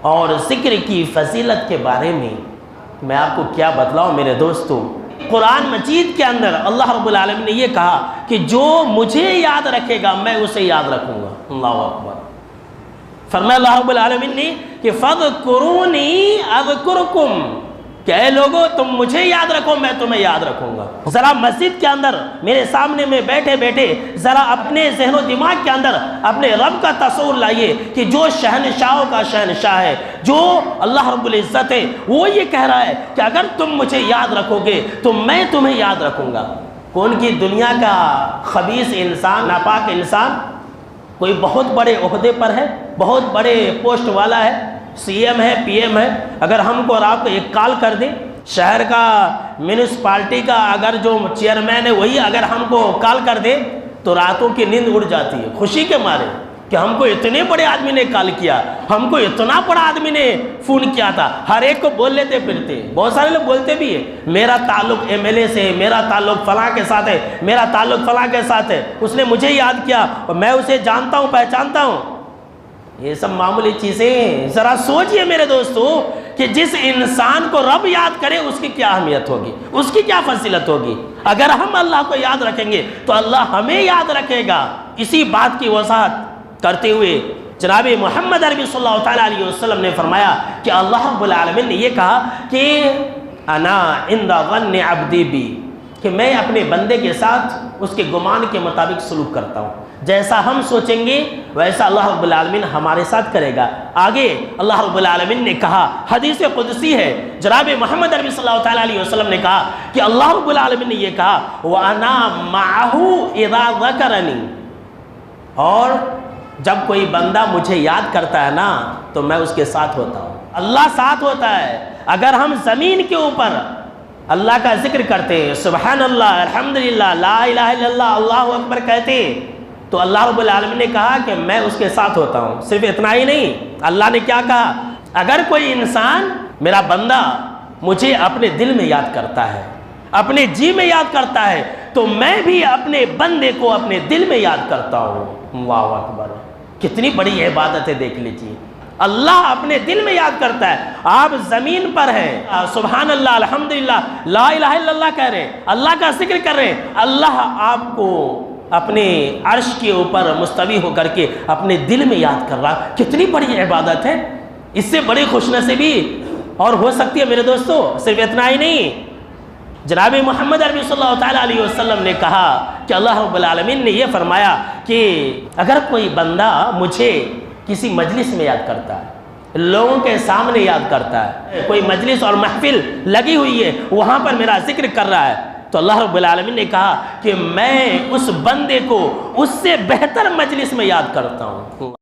اور ذکر کی فضیلت کے بارے میں میں آپ کو کیا بتلاؤں میرے دوستو۔ قرآن مجید کے اندر اللہ رب العالمین نے یہ کہا کہ جو مجھے یاد رکھے گا میں اسے یاد رکھوں گا۔ اللہ اکبر۔ فرمایا اللہ رب العالمین نے کہ فَاذْكُرُونِي أَذْكُرْكُمْ، کہ اے لوگو تم مجھے یاد رکھو میں تمہیں یاد رکھوں گا۔ ذرا مسجد کے اندر میرے سامنے میں بیٹھے بیٹھے ذرا اپنے ذہن و دماغ کے اندر اپنے رب کا تصور لائیے کہ جو شہنشاہوں کا شہنشاہ ہے، جو اللہ رب العزت ہے، وہ یہ کہہ رہا ہے کہ اگر تم مجھے یاد رکھو گے تو میں تمہیں یاد رکھوں گا۔ کون کی دنیا کا خبیث انسان، ناپاک انسان کوئی بہت بڑے عہدے پر ہے، بہت بڑے پوسٹ والا ہے، سی ایم ہے، پی ایم ہے، اگر ہم کو اور آپ کو ایک کال کر دیں، شہر کا میونسپالٹی کا اگر جو چیئرمین ہے وہی اگر ہم کو کال کر دے تو راتوں کی نیند اڑ جاتی ہے خوشی کے مارے کہ ہم کو اتنے بڑے آدمی نے کال کیا، ہم کو اتنا بڑا آدمی نے فون کیا تھا۔ ہر ایک کو بول لیتے پھرتے، بہت سارے لوگ بولتے بھی ہیں میرا تعلق ایم ایل اے سے ہے، میرا تعلق فلاں کے ساتھ ہے، میرا تعلق فلاں کے ساتھ ہے، اس نے مجھے یاد کیا اور میں اسے جانتا ہوں، پہچانتا ہوں۔ یہ سب معمولی چیزیں، ذرا سوچئے میرے دوستو کہ جس انسان کو رب یاد کرے اس کی کیا اہمیت ہوگی، اس کی کیا فضیلت ہوگی۔ اگر ہم اللہ کو یاد رکھیں گے تو اللہ ہمیں یاد رکھے گا۔ اسی بات کی وضاحت کرتے ہوئے جناب محمد عربی صلی اللہ تعالیٰ علیہ وسلم نے فرمایا کہ اللہ رب العالمین نے یہ کہا کہ انا عند ظن عبدی بی، کہ میں اپنے بندے کے ساتھ اس کے گمان کے مطابق سلوک کرتا ہوں، جیسا ہم سوچیں گے ویسا اللہ رب العالمین ہمارے ساتھ کرے گا۔ آگے اللہ رب العالمین نے کہا، حدیث قدسی ہے، جناب محمد عربی صلی اللہ تعالیٰ علیہ وسلم نے کہا کہ اللہ رب العالمین نے یہ کہا وَأَنَا مَعَهُ إِذَا ذَكَرَنِي، اور جب کوئی بندہ مجھے یاد کرتا ہے نا تو میں اس کے ساتھ ہوتا ہوں۔ اللہ ساتھ ہوتا ہے۔ اگر ہم زمین کے اوپر اللہ کا ذکر کرتے ہیں، سبحان اللہ، الحمدللہ، لا الہ الا اللہ، اللہ اکبر کہتے ہیں، تو اللہ رب العالمین نے کہا کہ میں اس کے ساتھ ہوتا ہوں۔ صرف اتنا ہی نہیں، اللہ نے کیا کہا، اگر کوئی انسان میرا بندہ مجھے اپنے دل میں یاد کرتا ہے، اپنے جی میں یاد کرتا ہے، تو میں بھی اپنے بندے کو اپنے دل میں یاد کرتا ہوں۔ واہ اکبر، کتنی بڑی عبادت ہے، دیکھ لیجیے۔ اللہ اپنے دل میں یاد کرتا ہے۔ آپ زمین پر ہیں، سبحان اللہ، الحمدللہ، لا الہ الا اللہ کہہ رہے ہیں، اللہ کا ذکر کر رہے ہیں، اللہ آپ کو اپنے عرش کے اوپر مستوی ہو کر کے اپنے دل میں یاد کر رہا۔ کتنی بڑی عبادت ہے، اس سے بڑی خوش نصیبی اور ہو سکتی ہے میرے دوستو۔ صرف اتنا ہی نہیں، جناب محمد عربی صلی اللہ تعالیٰ علیہ وسلم نے کہا کہ اللہ رب العالمین نے یہ فرمایا کہ اگر کوئی بندہ مجھے کسی مجلس میں یاد کرتا ہے، لوگوں کے سامنے یاد کرتا ہے، کوئی مجلس اور محفل لگی ہوئی ہے وہاں پر میرا ذکر کر رہا ہے، تو اللہ رب العالمین نے کہا کہ میں اس بندے کو اس سے بہتر مجلس میں یاد کرتا ہوں۔